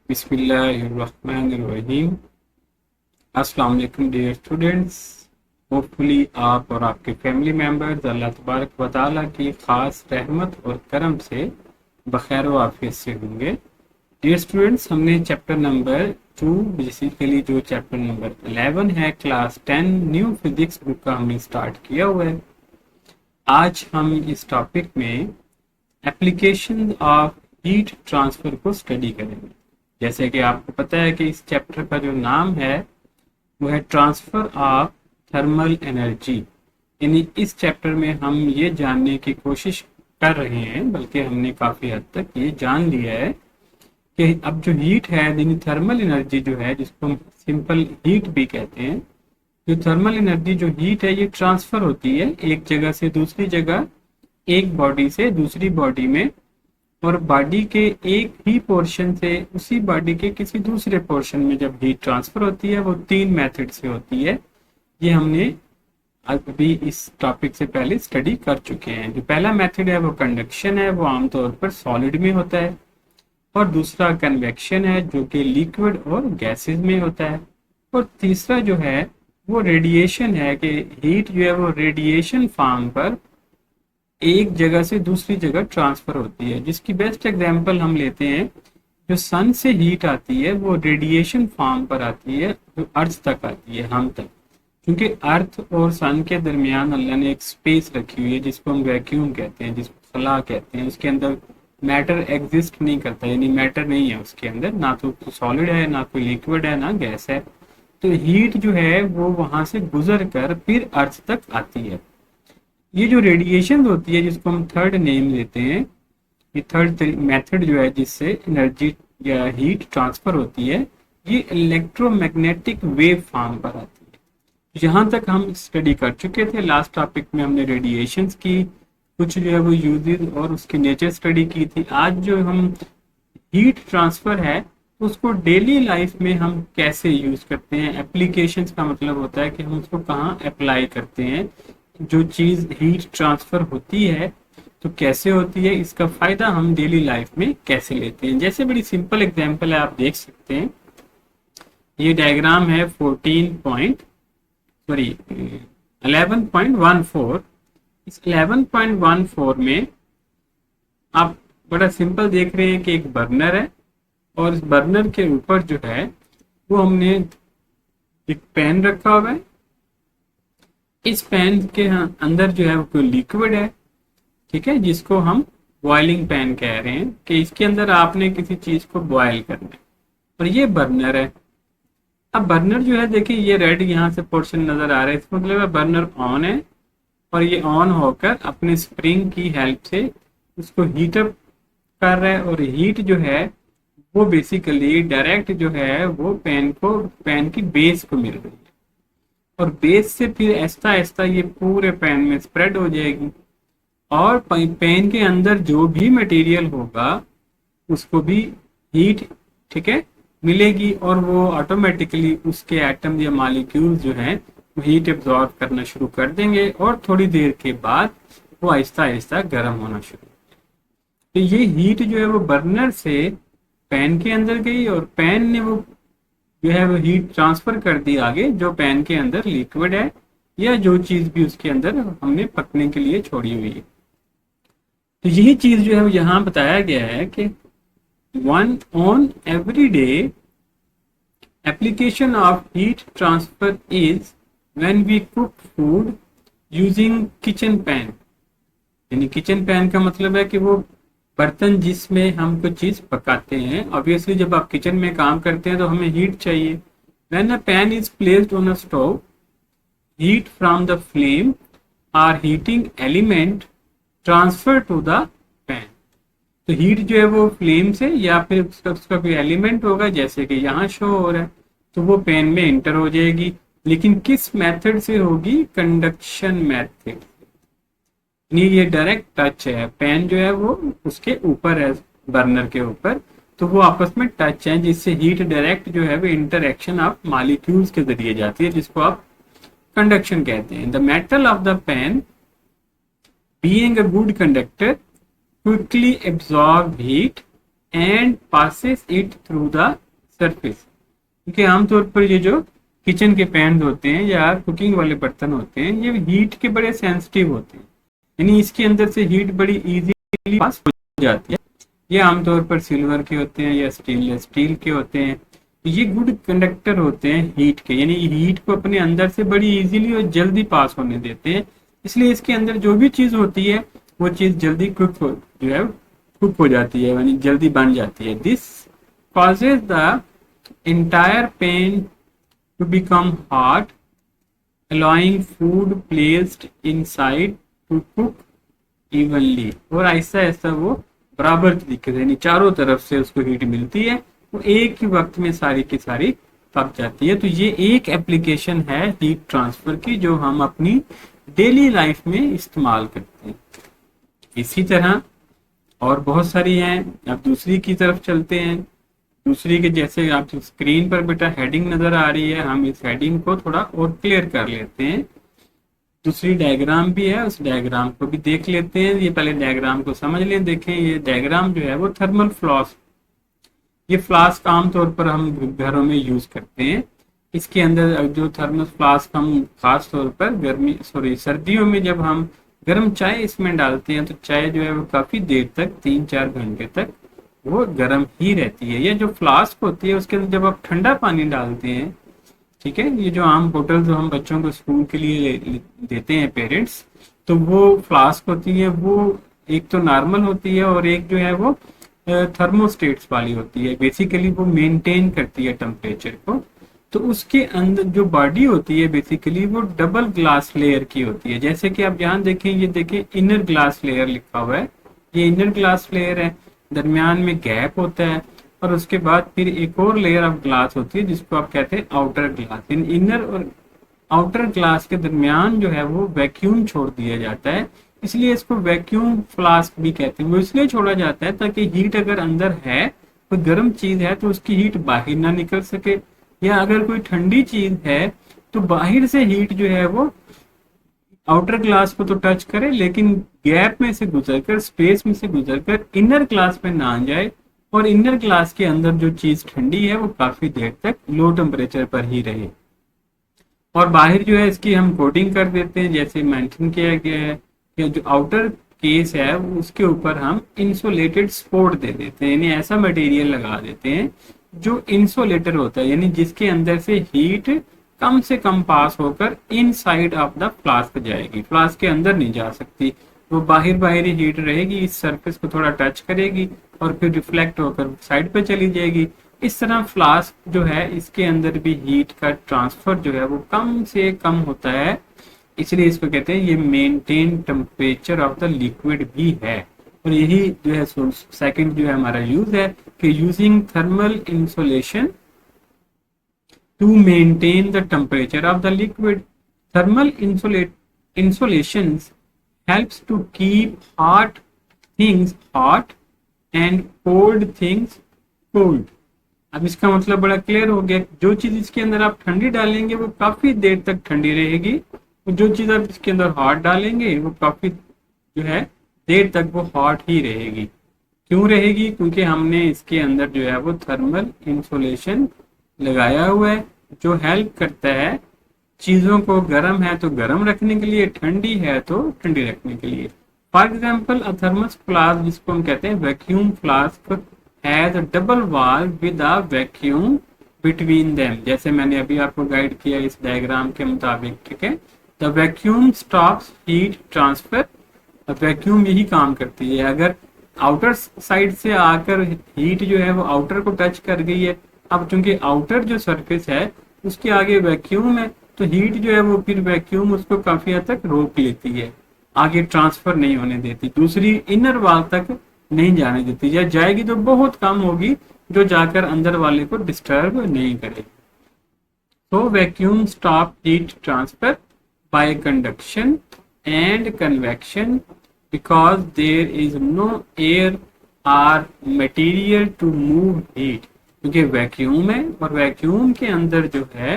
बिस्मिल्लाहिर्रहमानिर्रहीम। अस्सलाम वालेकुम डियर स्टूडेंट्स। होपफुली आप और आपके फैमिली मेम्बर्स अल्लाह तबारक व तआला की ख़ास रहमत और करम से बखैर व आफियत से होंगे। डियर स्टूडेंट्स, हमने चैप्टर नंबर 2 बेसिकली जो चैप्टर नंबर 11 है क्लास 10 न्यू फिजिक्स बुक का हमने स्टार्ट किया हुआ है। आज हम इस टॉपिक में एप्लीकेशन ऑफ हीट ट्रांसफर को स्टडी करेंगे। जैसे कि आपको पता है कि इस चैप्टर का जो नाम है वो है ट्रांसफर ऑफ थर्मल एनर्जी। यानी इस चैप्टर में हम ये जानने की कोशिश कर रहे हैं, बल्कि हमने काफ़ी हद तक ये जान लिया है कि अब जो हीट है यानी थर्मल एनर्जी जो है, जिसको हम सिंपल हीट भी कहते हैं, जो थर्मल एनर्जी जो हीट है ये ट्रांसफर होती है एक जगह से दूसरी जगह, एक बॉडी से दूसरी बॉडी में, और बॉडी के एक ही पोर्शन से उसी बॉडी के किसी दूसरे पोर्शन में जब हीट ट्रांसफर होती है वो 3 मेथड से होती है। ये हमने अभी इस टॉपिक से पहले स्टडी कर चुके हैं। जो पहला मेथड है वो कंडक्शन है, वो आमतौर पर सॉलिड में होता है, और दूसरा कन्वेक्शन है जो कि लिक्विड और गैसेस में होता है, और तीसरा जो है वो रेडिएशन है कि हीट जो है वो रेडिएशन फॉर्म पर एक जगह से दूसरी जगह ट्रांसफर होती है। जिसकी बेस्ट एग्जांपल हम लेते हैं, जो सन से हीट आती है वो रेडिएशन फॉर्म पर आती है, जो अर्थ तक आती है, हम तक, क्योंकि अर्थ और सन के दरमियान अल्लाह ने एक स्पेस रखी हुई है जिसको हम वैक्यूम कहते हैं, जिसको खला कहते हैं। उसके अंदर मैटर एग्जिस्ट नहीं करता, यानी मैटर नहीं है उसके अंदर, ना तो सॉलिड है, ना कोई लिक्विड है, ना गैस है। तो हीट जो है वो वहां से गुजर कर फिर अर्थ तक आती है। ये जो रेडिएशन होती है जिसको हम थर्ड नेम लेते हैं, ये थर्ड मेथड जो है जिससे एनर्जी या हीट ट्रांसफर होती है, ये इलेक्ट्रोमैग्नेटिक वेव फॉर्म पर आती है। यहाँ तक हम स्टडी कर चुके थे। लास्ट टॉपिक में हमने रेडिएशंस की कुछ जो है वो यूजेस और उसकी नेचर स्टडी की थी। आज जो हम हीट ट्रांसफर है उसको डेली लाइफ में हम कैसे यूज करते हैं, एप्लीकेशंस का मतलब होता है कि हम उसको कहाँ अप्लाई करते हैं। जो चीज हीट ट्रांसफर होती है तो कैसे होती है, इसका फायदा हम डेली लाइफ में कैसे लेते हैं। जैसे बड़ी सिंपल एग्जांपल है, आप देख सकते हैं, ये डायग्राम है 11.14। इस 11.14 में आप बड़ा सिंपल देख रहे हैं कि एक बर्नर है, और इस बर्नर के ऊपर जो है वो हमने एक पैन रखा हुआ है। इस पैन के अंदर जो है वो कोई लिक्विड है, ठीक है, जिसको हम बॉइलिंग पैन कह रहे हैं, कि इसके अंदर आपने किसी चीज को बॉयल करना है, और ये बर्नर है। अब बर्नर जो है, देखिए ये रेड यहाँ से पोर्शन नजर आ रहा है, इसका मतलब है बर्नर ऑन है, और ये ऑन होकर अपने स्प्रिंग की हेल्प से उसको हीटअप कर रहा है, और हीट जो है वो बेसिकली डायरेक्ट जो है वो पैन की बेस को मिल रही है, और बेस से फिर ऐसा ऐसा ये पूरे पैन में स्प्रेड हो जाएगी, और पैन के अंदर जो भी मटेरियल होगा उसको भी हीट, ठीक है, मिलेगी, और वो ऑटोमेटिकली उसके एटम या मॉलिक्यूल्स जो हैं वो हीट एब्जॉर्ब करना शुरू कर देंगे, और थोड़ी देर के बाद वो आहिस्ता आहिस्ता गर्म होना शुरू। तो ये हीट जो है वो बर्नर से पैन के अंदर गई, और पैन ने वो जो है वो हीट ट्रांसफर कर दी आगे, जो पैन के अंदर लिक्विड है या जो चीज भी उसके अंदर हमने पकने के लिए छोड़ी हुई है। तो यही चीज जो है वो यहाँ बताया गया है कि one on every day application of heat transfer is when we cook food using kitchen pan. यानी किचन पैन का मतलब है कि वो बर्तन जिसमें हम कुछ चीज पकाते हैं। ऑब्वियसली जब आप किचन में काम करते हैं तो हमें हीट चाहिए। When a pan is placed on a stove, heat from the flame और heating element transfer to the pan. तो हीट जो है वो फ्लेम से या फिर उसका कोई एलिमेंट होगा, जैसे कि यहाँ शो हो रहा है, तो वो पैन में एंटर हो जाएगी। लेकिन किस मेथड से होगी? Conduction method. नहीं, ये डायरेक्ट टच है, पैन जो है वो उसके ऊपर है, बर्नर के ऊपर, तो वो आपस में टच है, जिससे हीट डायरेक्ट जो है वो इंटरएक्शन ऑफ मॉलिक्यूल्स के जरिए जाती है, जिसको आप कंडक्शन कहते हैं। The metal of the pan being a good conductor quickly absorb heat and passes it through the surface. क्योंकि आमतौर पर ये जो किचन के पैन होते हैं या कुकिंग वाले बर्तन होते हैं, ये हीट के बड़े सेंसिटिव होते हैं, यानी इसके अंदर से हीट बड़ी इजीली पास हो जाती है। ये आमतौर पर सिल्वर के होते हैं या स्टेनलेस स्टील के होते हैं। ये गुड कंडक्टर होते हैं हीट के, यानी हीट को अपने अंदर से बड़ी इजीली और जल्दी पास होने देते हैं। इसलिए इसके अंदर जो भी चीज होती है वो चीज जल्दी कुक हो जाती है, यानी जल्दी बन जाती है। This causes the entire pan to become hot, allowing food placed inside to cook evenly। और ऐसा ऐसा वो बराबर तरीके से, यानी चारों तरफ से उसको हीट मिलती है, वो एक ही वक्त में सारी की सारी पक जाती है। तो ये एक एप्लीकेशन है हीट ट्रांसफर की जो हम अपनी डेली लाइफ में इस्तेमाल करते हैं। इसी तरह और बहुत सारी हैं। अब दूसरी की तरफ चलते हैं। दूसरी के जैसे आप स्क्रीन पर बेटा हेडिंग नजर आ रही है, हम इस हेडिंग को थोड़ा और क्लियर कर लेते हैं। दूसरी डायग्राम भी है, उस डायग्राम को भी देख लेते हैं। ये पहले डायग्राम को समझ लें। देखें ये डायग्राम जो है वो थर्मल फ्लास्क, ये फ्लास्क आमतौर पर हम घरों में यूज करते हैं। इसके अंदर जो थर्मल फ्लास्क हम खास तौर पर सर्दियों में जब हम गर्म चाय इसमें डालते हैं तो चाय जो है वो काफी देर तक 3-4 घंटे तक वो गर्म ही रहती है। ये जो फ्लास्क होती है उसके अंदर जब आप ठंडा पानी डालते हैं, ठीक है, ये जो आम बोतल जो हम बच्चों को स्कूल के लिए देते हैं पेरेंट्स, तो वो फ्लास्क होती है, वो एक तो नॉर्मल होती है और एक जो है वो थर्मोस्टेट्स वाली होती है। बेसिकली वो मेंटेन करती है टेम्परेचर को। तो उसके अंदर जो बॉडी होती है बेसिकली वो डबल ग्लास लेयर की होती है। जैसे कि आप यहाँ देखें, ये देखें इनर ग्लास लेयर लिखा हुआ है, ये इनर ग्लास लेयर है, दरमियान में गैप होता है और उसके बाद फिर एक और लेयर ऑफ ग्लास होती है जिसको आप कहते हैं आउटर ग्लास। इन इनर और आउटर ग्लास के दरमियान जो है वो वैक्यूम छोड़ दिया जाता है, इसलिए इसको वैक्यूम फ्लास्क भी कहते हैं। वो इसलिए छोड़ा जाता है ताकि हीट अगर अंदर है, कोई गर्म चीज है तो उसकी हीट बाहर ना निकल सके, या अगर कोई ठंडी चीज है तो बाहर से हीट जो है वो आउटर ग्लास को तो टच करे लेकिन गैप में से गुजरकर, स्पेस में से गुजरकर इनर ग्लास में ना जाए, और इनर ग्लास के अंदर जो चीज ठंडी है वो काफी देर तक लो टेम्परेचर पर ही रहे। और बाहर जो है इसकी हम कोटिंग कर देते हैं, जैसे मेंशन किया गया है कि जो आउटर केस है उसके ऊपर हम इंसुलेटेड स्पोर्ट दे देते हैं, यानी ऐसा मटेरियल लगा देते हैं जो इंसुलेटर होता है, यानी जिसके अंदर से हीट कम से कम पास होकर इनसाइड ऑफ द फ्लास्क जाएगी, फ्लास्क के अंदर नहीं जा सकती। वो बाहर ही हीट रहेगी, इस सरफेस को थोड़ा टच करेगी और फिर रिफ्लेक्ट होकर साइड पे चली जाएगी। इस तरह फ्लास्क जो है इसके अंदर भी हीट का ट्रांसफर जो है वो कम से कम होता है, इसलिए इसको कहते हैं ये maintain temperature of the liquid भी है। और यही जो है सेकंड जो है हमारा यूज है कि using thermal insulation to maintain the temperature of the liquid. Thermal insulations helps to keep hot things hot and cold things cold. अब इसका मतलब बड़ा क्लियर हो गया, जो चीज इसके अंदर आप ठंडी डालेंगे वो काफी देर तक ठंडी रहेगी, और जो चीज आप इसके अंदर हॉट डालेंगे वो काफी जो है देर तक वो हॉट ही रहेगी। क्यों रहेगी? क्योंकि हमने इसके अंदर जो है वो थर्मल इंसुलेशन लगाया हुआ है जो हेल्प करता है चीजों को, गर्म है तो गर्म रखने के लिए, ठंडी है तो ठंडी रखने के लिए। For example a thermos flask, जिसको हम कहते हैं vacuum flask, has a double wall with a vacuum between them. जैसे मैंने अभी आपको गाइड किया इस डायग्राम के मुताबिक, ठीक है। The vacuum stops heat transfer. Vacuum यही काम करती है, अगर आउटर साइड से आकर हीट जो है वो आउटर को टच कर गई है, अब चूंकि आउटर जो सरफेस है उसके आगे वैक्यूम है तो हीट जो है वो फिर वैक्यूम उसको काफी हद तक रोक लेती है, आगे ट्रांसफर नहीं होने देती, दूसरी इनर वॉल तक नहीं जाने देती, या जाएगी तो बहुत कम होगी जो जाकर अंदर वाले को डिस्टर्ब नहीं करेगी। तो vacuum stop heat transfer by conduction and convection because there is no air or material to move heat. क्योंकि वैक्यूम है और वैक्यूम के अंदर जो है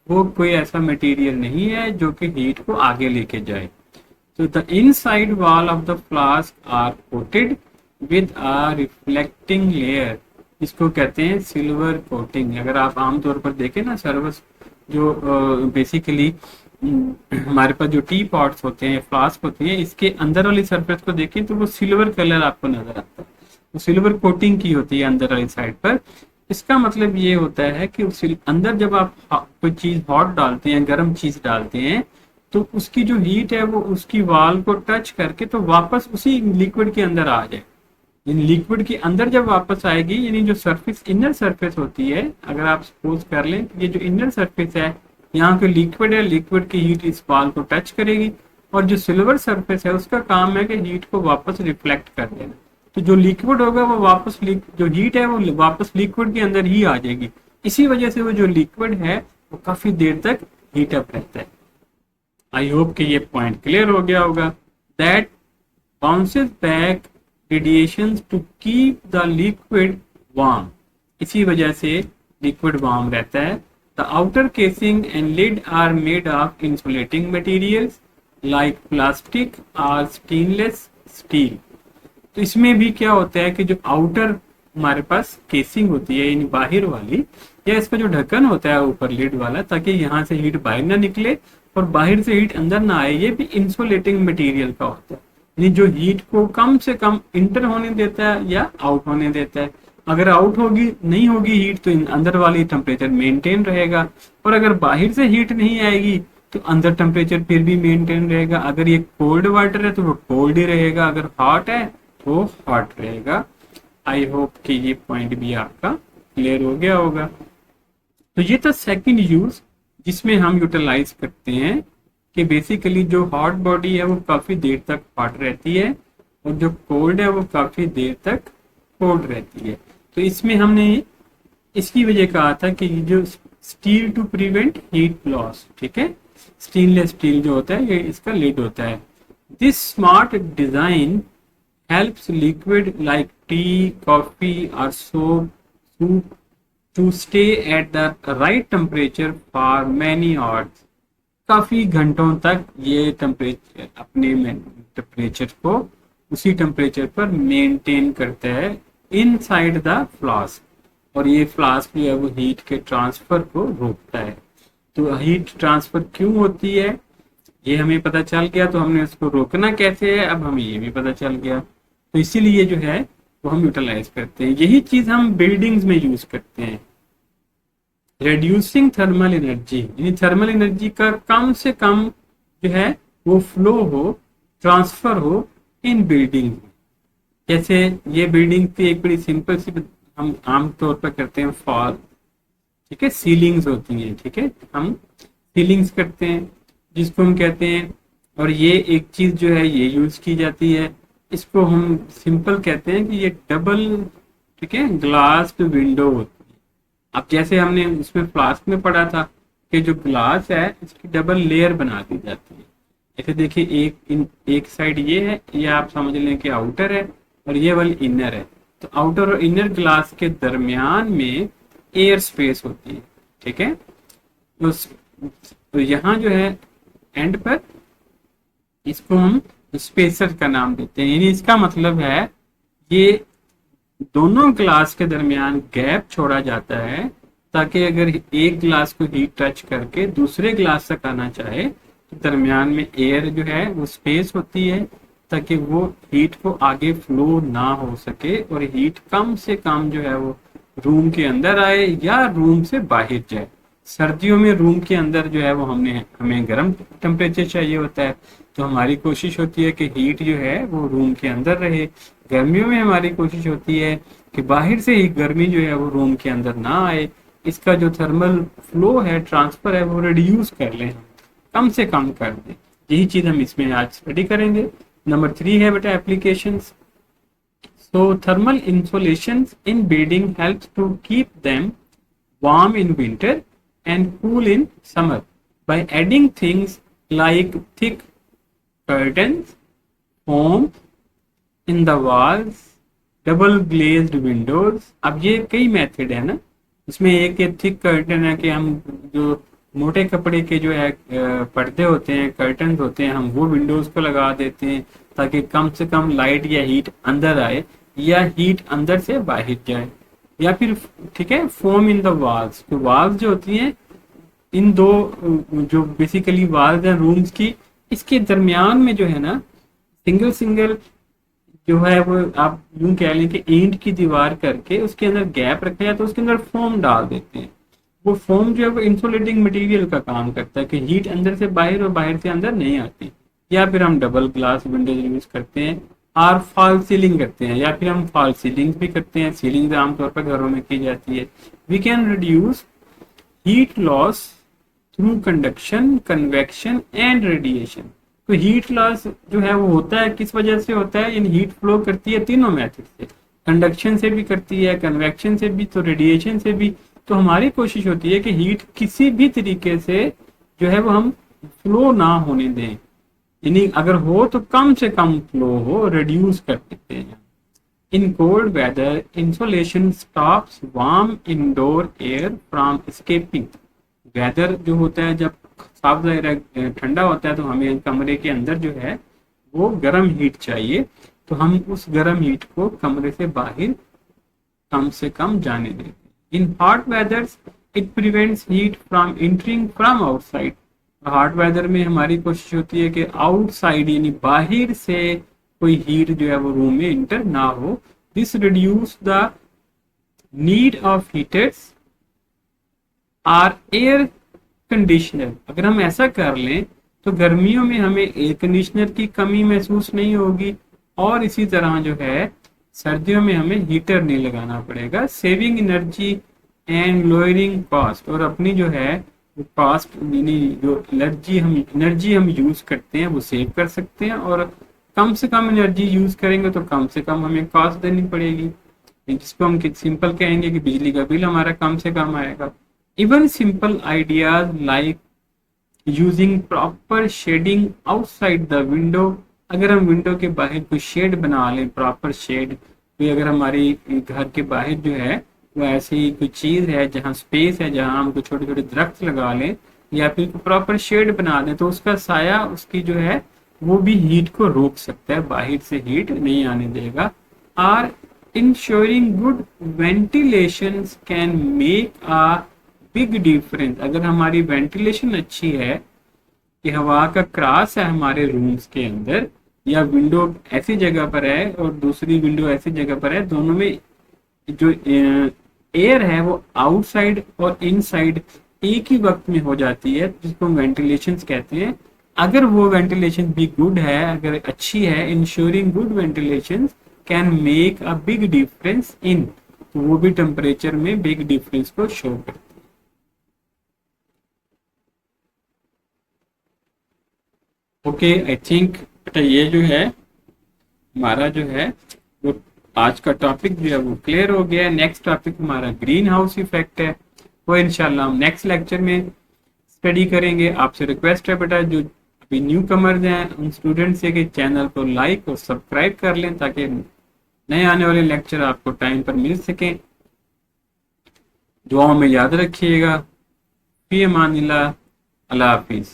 वो कोई ऐसा मटेरियल नहीं है जो कि हीट को आगे लेके जाए। तो the inside wall of the flask are coated with a reflecting layer, इसको कहते हैं सिल्वर कोटिंग। अगर आप आमतौर पर देखें ना सर्वस, जो बेसिकली हमारे पास जो टी पॉट्स होते हैं, फ्लास्क होती है, इसके अंदर वाली सरफेस को देखें तो वो सिल्वर कलर आपको नजर आता है, वो सिल्वर कोटिंग की होती है अंदर वाली साइड पर। इसका मतलब ये होता है कि उस अंदर जब आप कोई चीज हॉट डालते हैं, गर्म चीज डालते हैं, तो उसकी जो हीट है वो उसकी वाल को टच करके तो वापस उसी लिक्विड के अंदर आ जाए। इन लिक्विड के अंदर जब वापस आएगी, यानी जो सरफेस इनर सरफेस होती है, अगर आप सपोज कर लें ये जो इनर सरफेस है, यहाँ पे लिक्विड है, लिक्विड की हीट इस बाल को टच करेगी, और जो सिल्वर सरफेस है उसका काम है कि हीट को वापस रिफ्लेक्ट कर देना। तो जो लिक्विड होगा वो वापस जो हीट है वो वापस लिक्विड के अंदर ही आ जाएगी। इसी वजह से वो जो लिक्विड है वो काफी देर तक हीट अप रहता है। आई होप कि ये पॉइंट क्लियर हो गया होगा। That bounces back radiations to keep the liquid warm, इसी वजह से लिक्विड वार्म रहता है। The outer casing and lid are made of insulating materials like plastic और स्टेनलेस स्टील। तो इसमें भी क्या होता है कि जो आउटर हमारे पास केसिंग होती है, यानी बाहर वाली, या इसका जो ढक्कन होता है ऊपर लिड वाला, ताकि यहाँ से हीट बाहर ना निकले और बाहर से हीट अंदर ना आए, ये भी इंसुलेटिंग मटेरियल का होता है। यानी जो हीट को कम से कम इंटर होने देता है या आउट होने देता है। अगर आउट होगी नहीं होगी हीट तो अंदर वाली टेम्परेचर मेंटेन रहेगा, और अगर बाहर से हीट नहीं आएगी तो अंदर टेम्परेचर फिर भी मेंटेन रहेगा। अगर ये कोल्ड वाटर है तो वो कोल्ड ही रहेगा, अगर हॉट है तो हॉट रहेगा। आई होप कि ये पॉइंट भी आपका क्लियर हो गया होगा। तो ये था सेकंड यूज जिसमें हम यूटिलाइज करते हैं कि बेसिकली जो हॉट बॉडी है वो काफी देर तक हॉट रहती है, और जो कोल्ड है वो काफी देर तक कोल्ड रहती है। तो इसमें हमने इसकी वजह कहा था कि जो steel to prevent heat loss, ठीक है, स्टेनलेस स्टील जो होता है ये इसका लिड होता है। This smart design helps liquid like tea, coffee or soup to stay at the right temperature for many hours. काफी घंटों तक ये टेम्परेचर अपने टेम्परेचर को उसी टेम्परेचर पर मेंटेन करता है इनसाइड द फ्लास्क, और ये फ्लास्क जो है वो हीट के ट्रांसफर को रोकता है। तो हीट ट्रांसफर क्यों होती है ये हमें पता चल गया, तो हमने उसको रोकना कैसे है अब हमें ये भी पता चल गया। तो इसीलिए जो है वो हम यूटिलाइज करते हैं। यही चीज हम बिल्डिंग्स में यूज करते हैं। रेड्यूसिंग थर्मल एनर्जी, यानी थर्मल एनर्जी का कम से कम जो है वो फ्लो हो, ट्रांसफर हो इन बिल्डिंग। जैसे ये बिल्डिंग की एक बड़ी सिंपल सी हम आमतौर पर करते हैं फॉल, ठीक है, सीलिंग्स होती हैं, ठीक है, हम सीलिंग्स करते हैं जिसको हम कहते हैं। और ये एक चीज जो है ये यूज की जाती है, इसको हम सिंपल कहते हैं कि ये डबल, ठीक है, ग्लास विंडो होती है। अब जैसे हमने उसमें फ्लास्क में पढ़ा था कि जो ग्लास है इसकी डबल लेयर बना दी जाती है। जैसे देखिए एक साइड ये है, ये आप समझ लें कि आउटर है और ये वाली इनर है। तो आउटर और इनर ग्लास के दरमियान में एयर स्पेस होती है, ठीक है। तो यहाँ जो है एंड पर इसको हम स्पेसर का नाम देते हैं, यानी इसका मतलब है ये दोनों ग्लास के दरमियान गैप छोड़ा जाता है, ताकि अगर एक ग्लास को हीट टच करके दूसरे ग्लास तक आना चाहे तो दरमियान में एयर जो है वो स्पेस होती है, ताकि वो हीट को आगे फ्लो ना हो सके और हीट कम से कम जो है वो रूम के अंदर आए या रूम से बाहर जाए। सर्दियों में रूम के अंदर जो है वो हमें गर्म टेम्परेचर चाहिए होता है, तो हमारी कोशिश होती है कि हीट जो है वो रूम के अंदर रहे। गर्मियों में हमारी कोशिश होती है कि बाहर से ही गर्मी जो है वो रूम के अंदर ना आए, इसका जो थर्मल फ्लो है, ट्रांसफर है, वो रिड्यूस कर लें, कम से कम कर दें। यही चीज हम इसमें आज स्टडी करेंगे। नंबर 3 है बेटा applications. So thermal insulations in building helps to keep them warm in winter and cool in summer by adding things like thick curtains, foam in the walls, double glazed windows। अब ये कई method है ना, इसमें एक thick curtain है कि हम जो मोटे कपड़े के जो है पर्दे होते हैं, कर्टन होते हैं, हम वो विंडोज को लगा देते हैं ताकि कम से कम लाइट या हीट अंदर आए। या हीट अंदर से बाहर जाए, या फिर ठीक है फोम इन द वाल्स। तो वाल्स जो होती हैं इन दो जो बेसिकली वाल्स हैं रूम्स की, इसके दरमियान में जो है ना सिंगल सिंगल जो है वो आप यूं कह लें कि ईंट की दीवार करके उसके अंदर गैप रखा जाए तो उसके अंदर फोम डाल देते हैं। वो फोम जो है वो इंसुलेटिंग मटेरियल का काम करता है कि हीट अंदर से बाहर और बाहर से अंदर नहीं आती। या फिर हम डबल ग्लास विंडोज यूज करते हैं और फॉल सीलिंग करते हैं, या फिर हम फॉल सीलिंग भी करते हैं। सीलिंग आमतौर पर घरों में की जाती है। We can reduce heat loss through conduction, convection and radiation. तो हीट लॉस जो है वो होता है किस वजह से होता है, यानी हीट फ्लो करती है तीनों मेथड से, कंडक्शन से भी करती है, कन्वेक्शन से भी, तो रेडिएशन से भी। तो हमारी कोशिश होती है कि हीट किसी भी तरीके से जो है वो हम फ्लो ना होने दें, यानी अगर हो तो कम से कम फ्लो हो, रिड्यूस कर देते हैं। In cold weather insulation stops warm indoor air from escaping. Weather जो होता है जब साफ ज़ाहिर ठंडा होता है तो हमें कमरे के अंदर जो है वो गर्म हीट चाहिए, तो हम उस गर्म हीट को कमरे से बाहर कम से कम जाने देते। In hot weathers it prevents heat from entering from outside. Hot weather में हमारी कोशिश होती है कि आउटसाइड यानी बाहर से कोई हीट जो है वो रूम में इंटर ना हो। This reduce the need of heaters or air conditioner. अगर हम ऐसा कर लें तो गर्मियों में हमें एयर कंडीशनर की कमी महसूस नहीं होगी, और इसी तरह जो है सर्दियों में हमें हीटर नहीं लगाना पड़ेगा। Saving energy and lowering cost, और अपनी जो है वो कॉस्ट यानी जो एनर्जी हम यूज करते हैं वो सेव कर सकते हैं, और कम से कम एनर्जी यूज करेंगे तो कम से कम हमें कॉस्ट देनी पड़ेगी, जिसको हम सिंपल कहेंगे कि बिजली का बिल हमारा कम से कम आएगा। Even simple ideas like using proper shading outside the window. अगर हम विंडो के बाहर कोई शेड बना लें, प्रॉपर शेड, कोई अगर हमारी घर के बाहर जो है वो ऐसी कोई चीज है जहाँ स्पेस है जहाँ हम कोई छोटे छोटे दरख्त लगा लें या फिर प्रॉपर शेड बना दें, तो उसका साया उसकी जो है वो भी हीट को रोक सकता है, बाहर से हीट नहीं आने देगा। Or ensuring good ventilation can make a big difference. अगर हमारी वेंटिलेशन अच्छी है कि हवा का क्रॉस है हमारे रूम्स के अंदर, या विंडो ऐसी जगह पर है और दूसरी विंडो ऐसी जगह पर है, दोनों में जो एयर है वो आउटसाइड और इनसाइड एक ही वक्त में हो जाती है, जिसको हम वेंटिलेशन कहते हैं। अगर वो वेंटिलेशन भी गुड है, अगर अच्छी है, ensuring good ventilation can make a big difference in, तो वो भी टेम्परेचर में बिग डिफरेंस को शो करती है। ओके, आई थिंक बेटा ये जो है हमारा जो है वो आज का टॉपिक जो है वो क्लियर हो गया है। नेक्स्ट टॉपिक हमारा ग्रीन हाउस इफेक्ट है, वो इंशाल्लाह हम नेक्स्ट लेक्चर में स्टडी करेंगे। आपसे रिक्वेस्ट है बेटा जो अभी न्यू कमर्स हैं उन स्टूडेंट से कि चैनल को लाइक और सब्सक्राइब कर लें ताकि नए आने वाले लेक्चर आपको टाइम पर मिल सकें। दुआओं में याद रखिएगा। फी अमानिल्लाह, अल्लाह हाफिज़।